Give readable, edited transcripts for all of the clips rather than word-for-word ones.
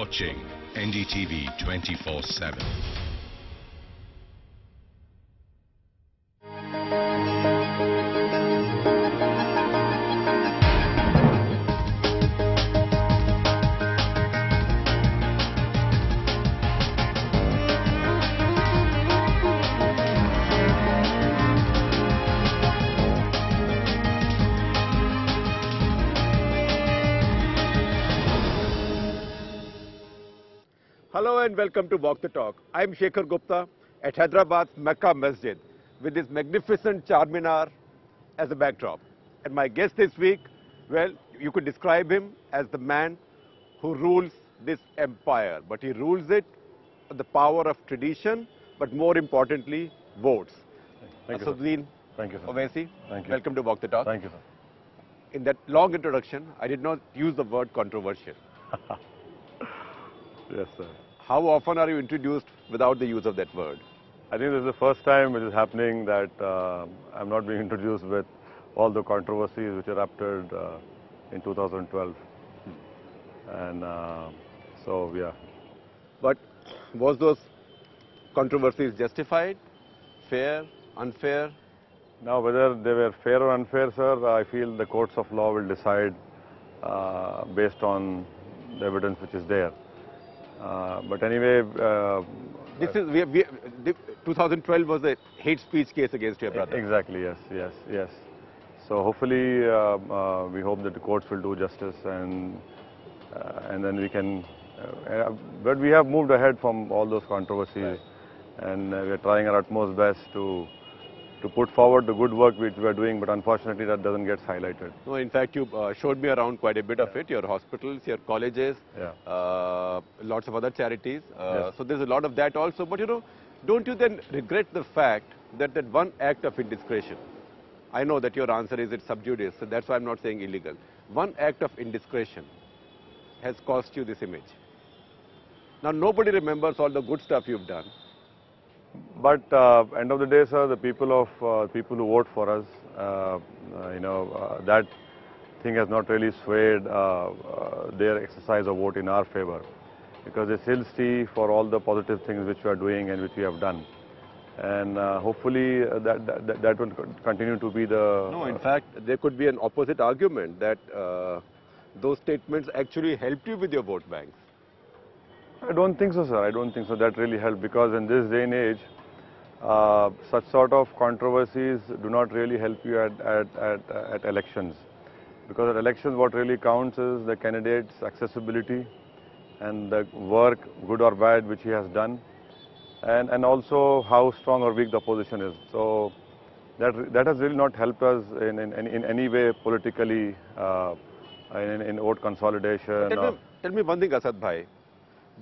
watching NDTV 24/7. Hello and welcome to Walk the Talk. I'm Shekhar Gupta at Hyderabad's Mecca Masjid with this magnificent Charminar as a backdrop. And my guest this week, well, you could describe him as the man who rules this empire. But he rules it with the power of tradition, but more importantly, votes. Thank you, sir. Assaduddin Thank you, sir. Owaisi, Thank you. welcome to Walk the Talk. Thank you, sir. In that long introduction, I did not use the word controversial. Yes, sir. How often are you introduced without the use of that word? I think this is the first time it is happening that I'm not being introduced with all the controversies which erupted in 2012. And so, yeah. But was those controversies justified, fair, unfair? Now, whether they were fair or unfair, sir, I feel the courts of law will decide based on the evidence which is there. But anyway, This is 2012 was a hate speech case against your brother. Exactly, yes. So hopefully, we hope that the courts will do justice, and then we can. But we have moved ahead from all those controversies, and we are trying our utmost best to put forward the good work which we are doing. But unfortunately, that doesn't get highlighted. No, in fact, you showed me around quite a bit of it. Your hospitals, your colleges, lots of other charities. So there's a lot of that also. But don't you then regret the fact that that one act of indiscretion? I know that your answer is it's sub judice, so that's why I'm not saying illegal. One act of indiscretion has cost you this image. Now nobody remembers all the good stuff you've done. But end of the day, sir, the people who vote for us, that thing has not really swayed their exercise of vote in our favor, because they still see for all the positive things which we are doing and which we have done, and hopefully that will continue to be the. No, in fact, there could be an opposite argument that those statements actually helped you with your vote banks. I don't think so, sir. I don't think so. That really helped, because in this day and age, such sort of controversies do not really help you at elections. Because at elections, what really counts is the candidate's accessibility and the work, good or bad, which he has done, and also how strong or weak the opposition is. So that has really not helped us in any way politically in vote consolidation. Tell me one thing, Asad Bhai.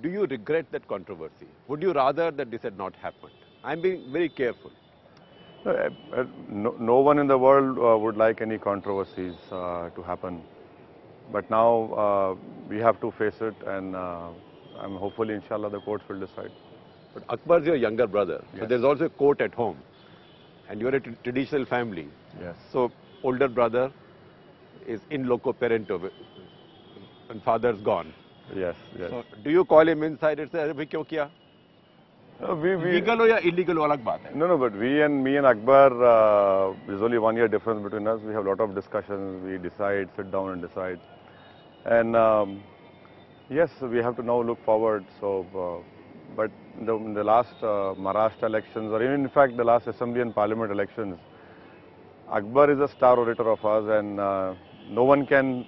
Do you regret that controversy? Would you rather that this had not happened? I'm being very careful. No one in the world would like any controversies to happen. But now we have to face it, and I'm hopefully, inshallah, the courts will decide. But Akbar's your younger brother, so yes. there's also a court at home, and you're a traditional family. Yes. So older brother is in loco parento, and father's gone. Yes. So do you call him inside and say, "Arey bhai, kya kiya?" Legal or illegal, wo alag baat hai. No, but me and Akbar, there's only 1 year difference between us. We have a lot of discussions. We decide, sit down and decide. And yes, we have to now look forward. So, but in the last Maharashtra elections, or even in fact the last Assembly and Parliament elections, Akbar is a star orator of us, and no one can.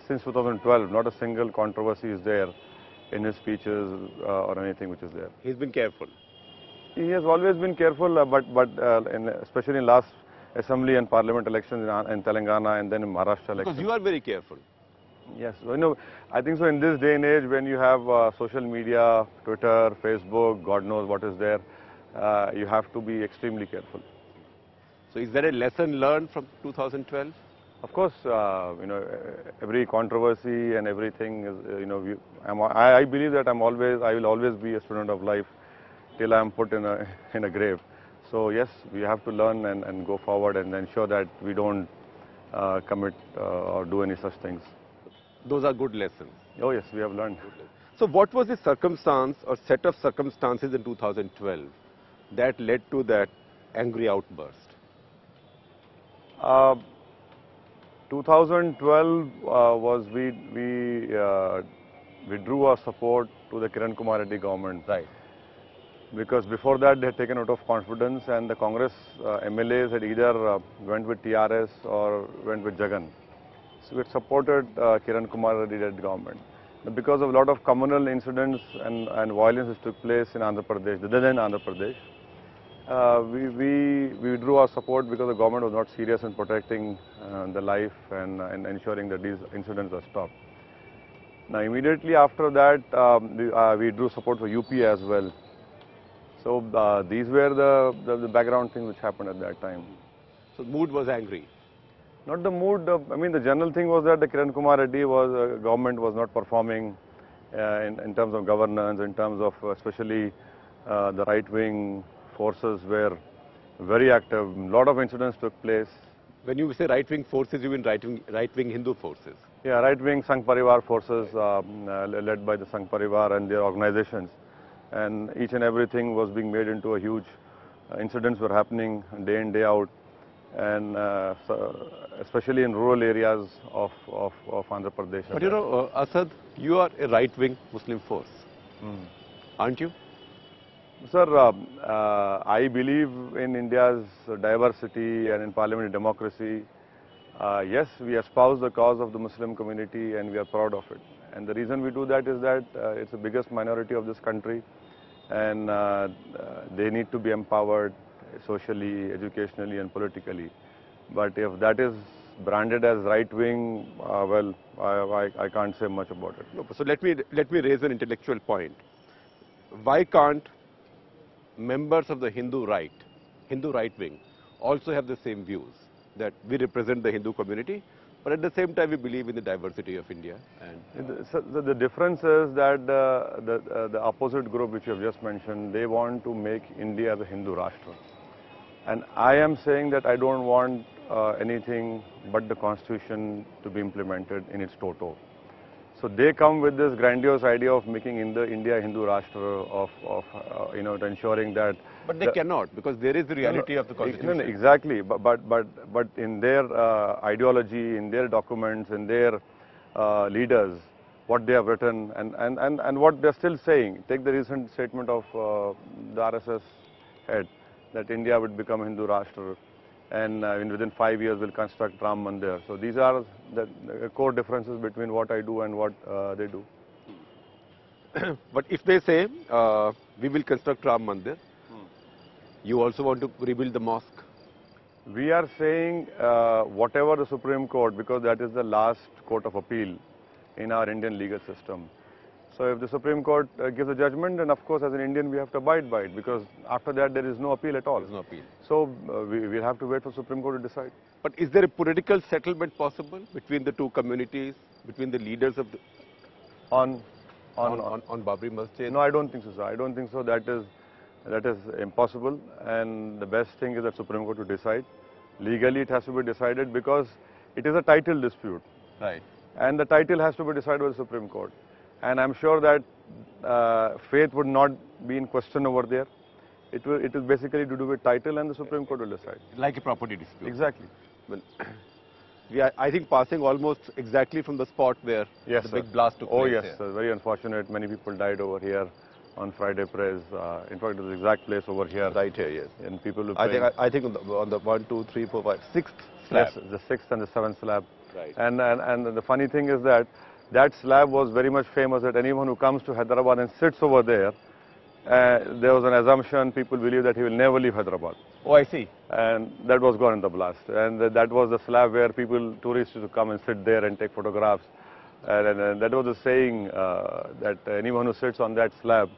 Since 2012, not a single controversy is there in his speeches or anything which is there. He's been careful. He has always been careful, but especially in last Assembly and Parliament elections in Telangana and then in Maharashtra elections. Because you are very careful. Yes, I think so. In this day and age, when you have social media, Twitter, Facebook, God knows what is there, you have to be extremely careful. So, is there a lesson learned from 2012? Of course, every controversy and everything is, I believe that I will always be a student of life till I am put in a grave. So yes, we have to learn and go forward and ensure that we don't commit or do any such things. Those are good lessons. Oh yes, we have learned. So what was the circumstance or set of circumstances in 2012 that led to that angry outburst? 2012 was we withdrew our support to the Kiran Kumar Reddy government. Right. Because before that they had taken out of confidence, and the Congress MLAs had either went with TRS or went with Jagan. So we had supported Kiran Kumar Reddy government. But because of a lot of communal incidents and violence which took place in Andhra Pradesh, then Andhra Pradesh, we withdrew our support because the government was not serious in protecting the life and ensuring that these incidents are stopped. Now immediately after that, we withdrew support for UP as well. So these were the background things which happened at that time. So mood was angry. Not the mood. I mean, the general thing was that the Kiran Kumar Reddy government was not performing in terms of governance, in terms of especially the right-wing forces were very active. A lot of incidents took place. When you say right-wing forces, you mean right-wing Hindu forces? Yeah, right-wing Sangh Parivar forces led by the Sangh Parivar and their organizations. And each and everything was being made into a huge, incidents were happening day in, day out. And especially in rural areas of Andhra Pradesh. But you know, Asad, you are a right-wing Muslim force, aren't you? Sir, I believe in India's diversity and in parliamentary democracy. Yes, we espouse the cause of the Muslim community and we are proud of it. And the reason we do that is that it's the biggest minority of this country, and they need to be empowered socially, educationally and politically. But if that is branded as right-wing, well, I can't say much about it. No, so let me raise an intellectual point. Why can't members of the Hindu right wing, also have the same views, that we represent the Hindu community, but at the same time we believe in the diversity of India? And so the difference is that the opposite group which you have just mentioned, they want to make India the Hindu Rashtra. And I am saying that I don't want anything but the constitution to be implemented in its toto. So they come with this grandiose idea of making India Hindu Rashtra, of ensuring that. But they cannot, because there is the reality of the constitution. No, exactly. But in their ideology, in their documents, in their leaders, what they have written and what they're still saying. Take the recent statement of the RSS head, that India would become a Hindu Rashtra, and within 5 years will construct Ram Mandir. So these are the core differences between what I do and what they do. But if they say, we will construct Ram Mandir, you also want to rebuild the mosque? We are saying whatever the Supreme Court, because that is the last court of appeal in our Indian legal system. So if the Supreme Court gives a judgment, then of course as an Indian we have to abide by it, because after that there is no appeal at all. There is no appeal. So we'll have to wait for Supreme Court to decide. But is there a political settlement possible between the two communities, between the leaders of the... On Babri Masjid? No, I don't think so, sir. I don't think so. That is impossible, and the best thing is that Supreme Court to decide. Legally it has to be decided because it is a title dispute. Right. And the title has to be decided by the Supreme Court. And I'm sure that faith would not be in question over there. It is basically to do with title, and the Supreme Court will decide. Like a property dispute. Exactly. Well, we are, I think, passing almost exactly from the spot where the big blast took place. Oh yes, sir. Very unfortunate. Many people died over here on Friday prayers. In fact, it was the exact place over here. Right here, yes. And people were I think on the 1, 2, 3, 4, 5, 6th slab. Yes, the 6th and the 7th slab. Right. And the funny thing is that slab was very much famous, that anyone who comes to Hyderabad and sits over there, there was an assumption, people believe that he will never leave Hyderabad. Oh, I see. And that was gone in the blast. And that was the slab where tourists used to come and sit there and take photographs. And that was the saying that anyone who sits on that slab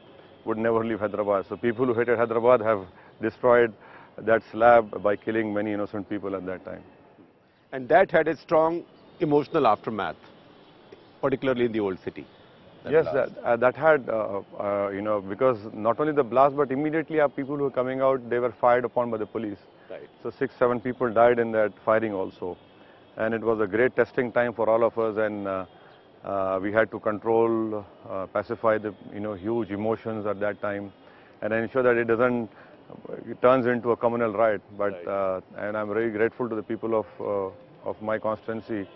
would never leave Hyderabad. So people who hated Hyderabad have destroyed that slab by killing many innocent people at that time. And that had a strong emotional aftermath, particularly in the old city. Yes, that had, because not only the blast, but immediately our people who were coming out, they were fired upon by the police. Right. So 6, 7 people died in that firing also. And it was a great testing time for all of us, and We had to control, pacify the huge emotions at that time, and ensure that it turns into a communal riot. But and I'm very grateful to the people of my constituency.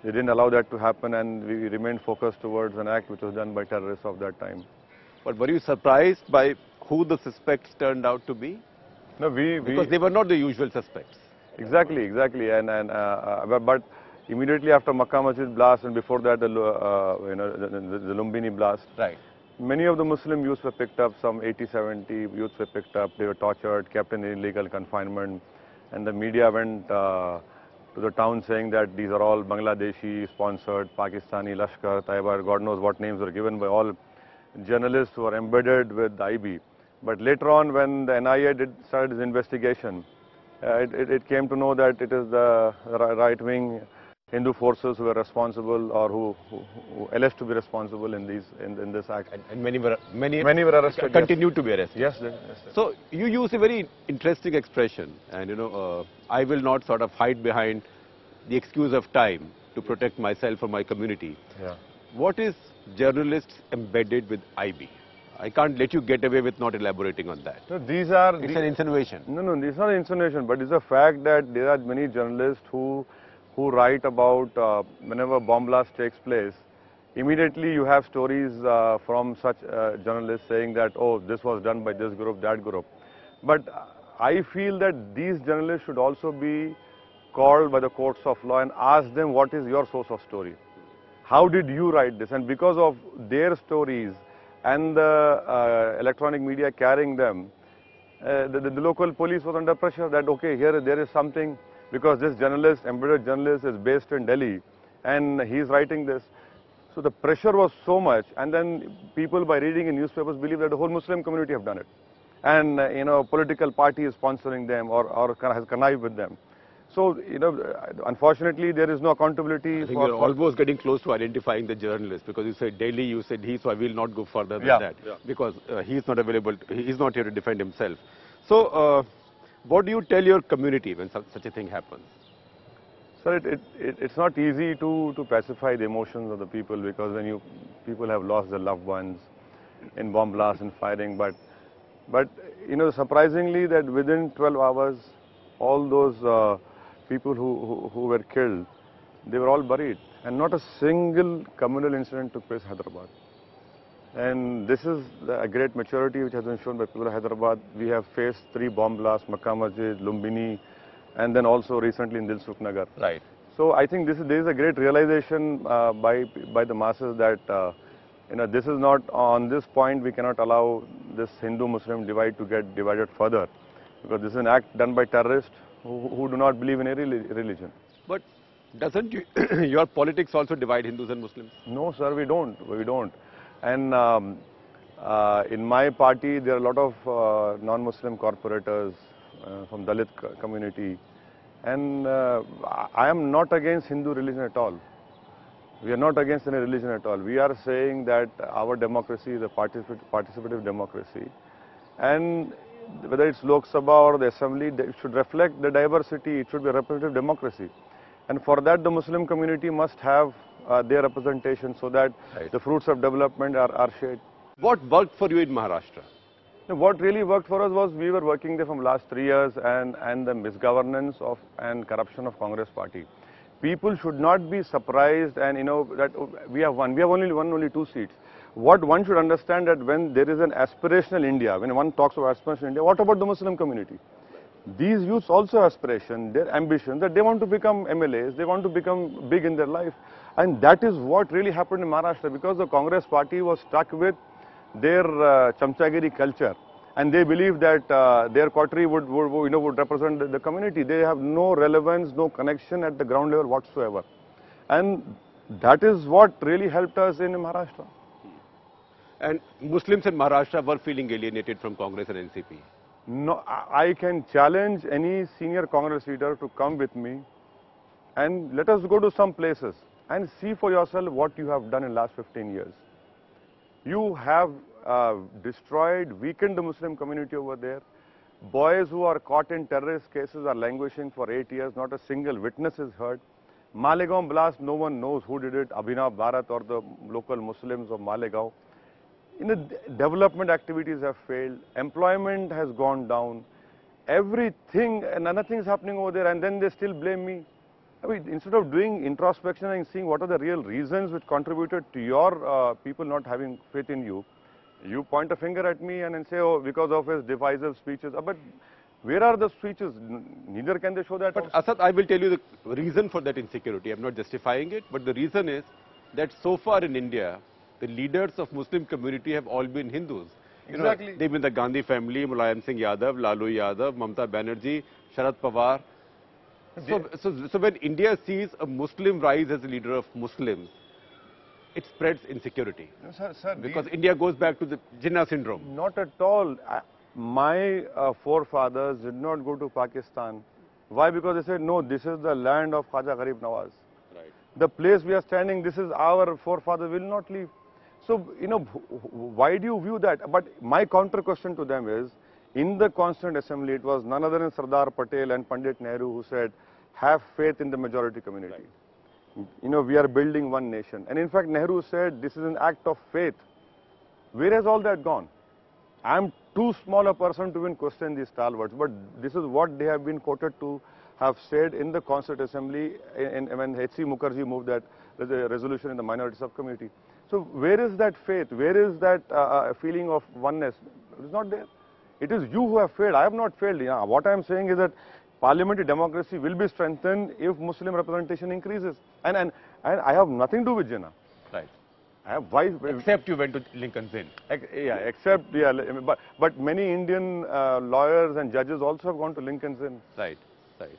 They didn't allow that to happen, and we remained focused towards an act which was done by terrorists of that time. But were you surprised by who the suspects turned out to be? No, because they were not the usual suspects. Exactly. But immediately after Makkah Masjid blast and before that the Lumbini blast, right. Many of the Muslim youths were picked up. Some 80-70 youths were picked up. They were tortured, kept in illegal confinement, and the media went to the town saying that these are all Bangladeshi sponsored, Pakistani, Lashkar, Taiba, God knows what names were given by all journalists who were embedded with the IB. But later on, when the NIA started its investigation, it came to know that it is the right-wing Hindu forces who were responsible, or who alleged to be responsible in this act. And many were arrested. Continued to be arrested. Yes. So you use a very interesting expression, and I will not sort of hide behind the excuse of time to protect myself or my community. Yeah. What is journalists embedded with IB? I can't let you get away with not elaborating on that. So it's an insinuation. No, it's not an insinuation, but it's a fact that there are many journalists who write about whenever bomb blast takes place. Immediately you have stories from such journalists saying that, oh, this was done by this group, that group. But I feel that these journalists should also be called by the courts of law and ask them, what is your source of story? How did you write this? And because of their stories and the electronic media carrying them, the local police was under pressure that, okay, here there is something, because this journalist, embedded journalist, is based in Delhi and he's writing this. So the pressure was so much, and then people, by reading in newspapers, believe that the whole Muslim community have done it. And, political party is sponsoring them or has connived with them. So, unfortunately, there is no accountability. I think you're almost getting close to identifying the journalist, because you said Delhi, you said he, so I will not go further than that. Yeah. Because he's not available, he's not here to defend himself. So, what do you tell your community when such a thing happens? Sir, it's not easy to pacify the emotions of the people, because when people have lost their loved ones in bomb blasts and firing, but surprisingly that within 12 hours, all those people who were killed, they were all buried, and not a single communal incident took place in Hyderabad. And this is a great maturity which has been shown by people of Hyderabad. We have faced 3 bomb blasts, Makkah Masjid, Lumbini, and then also recently in Dilsukh Nagar. Right. So I think there is a great realization by the masses that this is not, on this point we cannot allow this Hindu-Muslim divide to get divided further, because this is an act done by terrorists who do not believe in any religion. But doesn't your politics also divide Hindus and Muslims? No, sir, we don't. And in my party, there are a lot of non-Muslim corporators from Dalit community. And I am not against Hindu religion at all. We are not against any religion at all. We are saying that our democracy is a participative democracy. And whether it's Lok Sabha or the Assembly, it should reflect the diversity. It should be a representative democracy. And for that, the Muslim community must have their representation, so that the fruits of development are shared. What worked for you in Maharashtra? What really worked for us was, we were working there from last 3 years, and the misgovernance and corruption of Congress party. People should not be surprised, and that we have only 2 seats. What one should understand, that when there is an aspirational India, when one talks of aspirational India, what about the Muslim community? These youths also have aspiration, their ambition, that they want to become MLAs, they want to become big in their life. And that is what really happened in Maharashtra, because the Congress party was stuck with their Chamchagiri culture, and they believe that their coterie would represent the community. They have no relevance, no connection at the ground level whatsoever. And that is what really helped us in Maharashtra. And Muslims in Maharashtra were feeling alienated from Congress and NCP. No, I can challenge any senior Congress leader to come with me and let us go to some places and see for yourself what you have done in the last 15 years. You have destroyed, weakened the Muslim community over there. Boys who are caught in terrorist cases are languishing for 8 years, not a single witness is heard. Malegaon blast, no one knows who did it, Abhinav Bharat or the local Muslims of Malegaon. Development activities have failed, employment has gone down, everything, and nothing is happening over there, and then they still blame me. I mean, instead of doing introspection and seeing what are the real reasons which contributed to your people not having faith in you, you point a finger at me and then say, oh, because of his divisive speeches. But where are the speeches? Neither can they show that. But Asad, I will tell you the reason for that insecurity. I'm not justifying it, but the reason is that so far in India, the leaders of Muslim community have all been Hindus. Exactly. They've been the Gandhi family, Mulayam Singh Yadav, Lalu Yadav, Mamata Banerjee, Sharad Pawar. So when India sees a Muslim rise as a leader of Muslims, it spreads insecurity. No, sir, because India goes back to the Jinnah syndrome. Not at all. My forefathers did not go to Pakistan. Why? Because they said, no, this is the land of Khaja Garib Nawaz. Right. The place we are standing, this is our forefathers, will not leave. So, why do you view that? But my counter question to them is, in the Constituent Assembly, it was none other than Sardar Patel and Pandit Nehru who said, have faith in the majority community. Right. We are building one nation. And in fact, Nehru said, this is an act of faith. Where has all that gone? I am too small a person to even question these stalwarts, but this is what they have been quoted to have said in the Constituent Assembly when H.C. Mukherjee moved that resolution in the Minority Subcommittee. So where is that faith? Where is that feeling of oneness? It is not there. It is you who have failed. I have not failed. What I am saying is that parliamentary democracy will be strengthened if Muslim representation increases. And I have nothing to do with Jinnah. Right. Why? Except you went to Lincoln's Inn. But many Indian lawyers and judges also have gone to Lincoln's Inn. Right, right.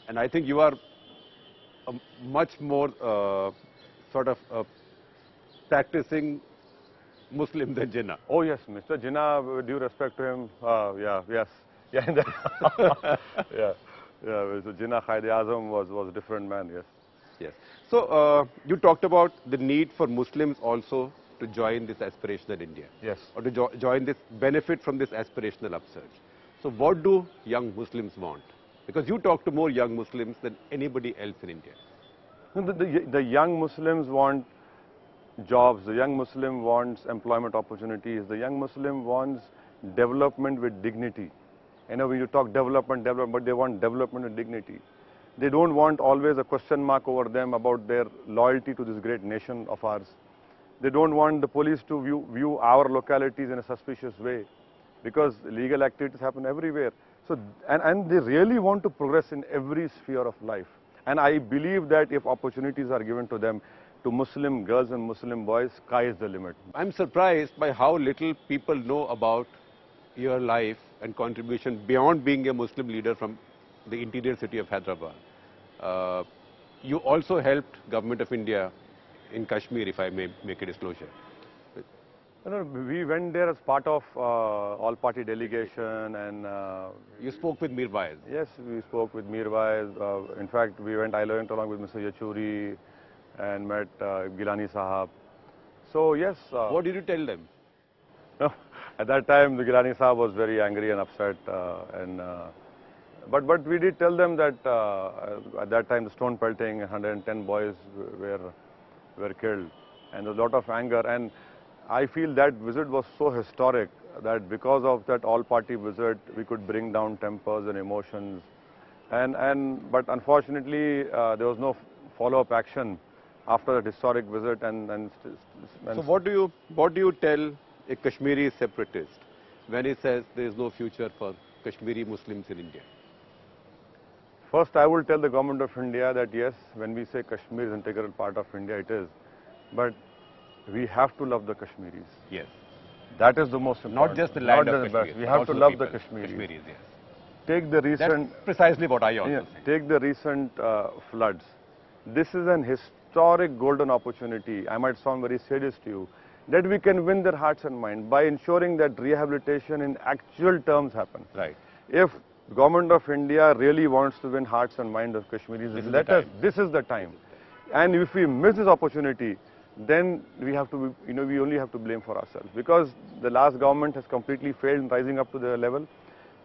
And I think you are a much more sort of practicing Muslim than Jinnah. Oh yes, Mr. Jinnah, with due respect to him, yes. Yeah, so Jinnah Quaid-e-Azam was a different man, yes. Yes. So, you talked about the need for Muslims also to join this aspirational India. Yes. Or to join this, benefit from this aspirational upsurge. So, what do young Muslims want? Because you talk to more young Muslims than anybody else in India. The young Muslims want jobs, the young Muslim wants employment opportunities, the young Muslim wants development with dignity. When you talk development, but they want development with dignity. They don't want always a question mark over them about their loyalty to this great nation of ours. They don't want the police to view our localities in a suspicious way, because illegal activities happen everywhere. So, and they really want to progress in every sphere of life. And I believe that if opportunities are given to them, to Muslim girls and Muslim boys, sky is the limit. I'm surprised by how little people know about your life and contribution beyond being a Muslim leader from the interior city of Hyderabad. You also helped Government of India in Kashmir, if I may make a disclosure. We went there as part of all-party delegation, and you spoke with Mir Waiz. Yes, we spoke with Mir Waiz. In fact, we went along with Mr. Yachuri and met Gilani Sahab. So yes. What did you tell them? At that time, the Gilani Sahab was very angry and upset, but we did tell them that at that time the stone pelting, 110 boys were killed, and there was a lot of anger. And I feel that visit was so historic that because of that all-party visit, we could bring down tempers and emotions. But unfortunately, there was no follow-up action after that historic visit. So what do you tell a Kashmiri separatist when he says there is no future for Kashmiri Muslims in India? First, I will tell the Government of India that yes, when we say Kashmir is an integral part of India, it is. But we have to love the Kashmiris. Yes. That is the most important. Not just the land of Kashmir. We have to love the Kashmiris. Yes. Take the recent... That's precisely what I also think. Take the recent floods. This is an historic golden opportunity. I might sound very serious to you, that we can win their hearts and minds by ensuring that rehabilitation in actual terms happen. Right. If the Government of India really wants to win hearts and minds of Kashmiris, this is the time. And if we miss this opportunity, then we have to, we only have to blame for ourselves, because the last government has completely failed in rising up to the level.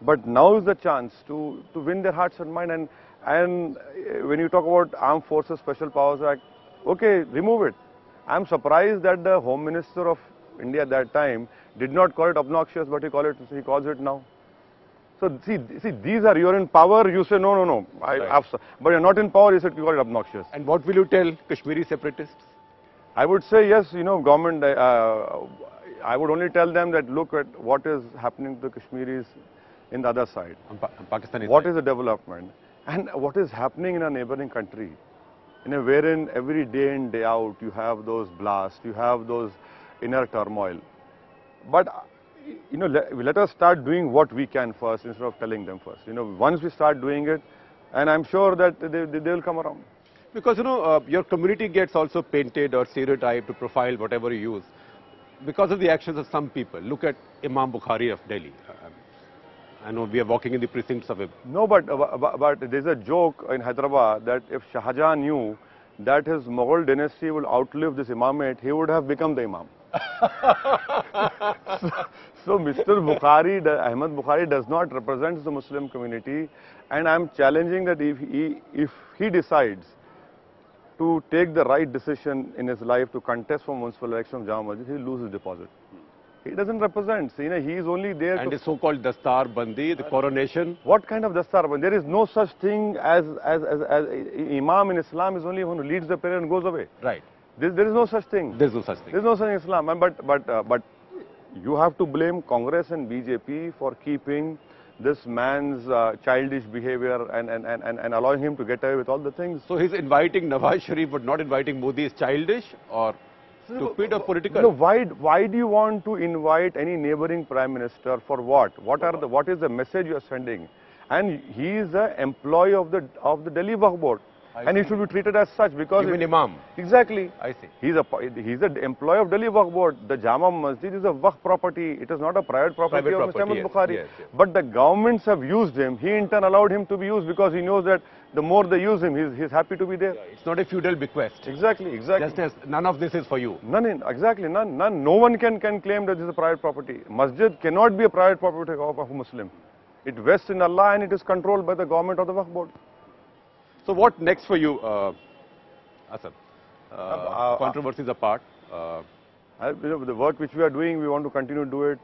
But now is the chance to win their hearts and minds. And when you talk about Armed Forces Special Powers Act, okay, remove it. I'm surprised that the Home Minister of India at that time did not call it obnoxious, but he calls it now. So see, these are, you're in power, you say no, Right. but you're not in power, you call it obnoxious. And what will you tell Kashmiri separatists? I would say yes, government, I would only tell them that look at what is happening to the Kashmiris in the other side. On Pakistani What side. is the development and what is happening in a neighboring country, wherein every day in, day out you have those blasts, you have those inner turmoil. But let us start doing what we can first instead of telling them first. Once we start doing it, and I'm sure that they will come around. Because, your community gets also painted or stereotyped to profile whatever you use because of the actions of some people. Look at Imam Bukhari of Delhi. I know we are walking in the precincts of him. No, but there's a joke in Hyderabad that if Shah Jahan knew that his Mughal dynasty will outlive this imamate, he would have become the imam. So Mr. Bukhari, Ahmed Bukhari does not represent the Muslim community, and I'm challenging that if he decides to take the right decision in his life to contest for municipal election of Jama Masjid, he'll lose his deposit. He doesn't represent. He is only there And to... the so-called Dastar Bandi, the coronation. What kind of Dastar Bandi? There is no such thing as Imam in Islam is only one who leads the prayer and goes away. Right. There is no such thing. There's no such thing. There is no such in Islam. But you have to blame Congress and BJP for keeping this man's childish behavior and allowing him to get away with all the things. So he's inviting Nawaz Sharif but not inviting Modi is childish or stupid or political? No, why do you want to invite any neighboring prime minister for what? What is the message you are sending? And he is an employee of the Delhi Waqf Board. And he should be treated as such because... You mean Imam? Exactly. I see. He's an employee of Delhi Waqf Board. The Jama Masjid is a Waqf property. It is not a private property of Mr. Ahmed Bukhari. Yes. But the governments have used him. He in turn allowed him to be used because he knows that the more they use him, he's happy to be there. It's not a feudal bequest. Exactly. Just as none of this is for you. None. No one can claim that this is a private property. Masjid cannot be a private property of a Muslim. It vests in Allah and it is controlled by the government of the Waqf Board. So what next for you, Asad? Controversies apart. The work which we are doing, we want to continue to do it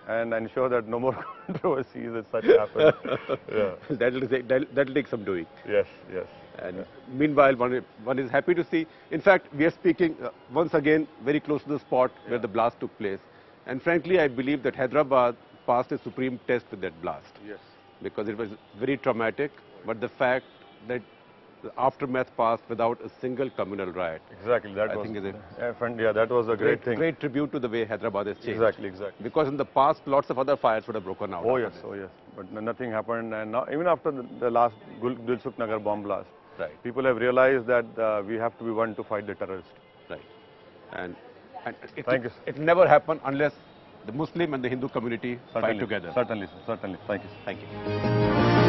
and ensure that no more controversies as such happen. Yeah. That'll take some doing. Yes. And meanwhile, one is happy to see. In fact, we are speaking once again very close to the spot where the blast took place. And frankly, I believe that Hyderabad passed a supreme test with that blast. Yes. Because it was very traumatic. But the fact that the aftermath passed without a single communal riot. Exactly. That was a great thing. Great tribute to the way Hyderabad has changed. Exactly. Because in the past, lots of other fires would have broken out. Oh yes. But nothing happened, and now, even after the last Dilsukh Nagar bomb blast, Right. people have realized that we have to be one to fight the terrorists. Right. And Thank you. it never happen unless the Muslim and the Hindu community fight together. Certainly. Thank you. Thank you.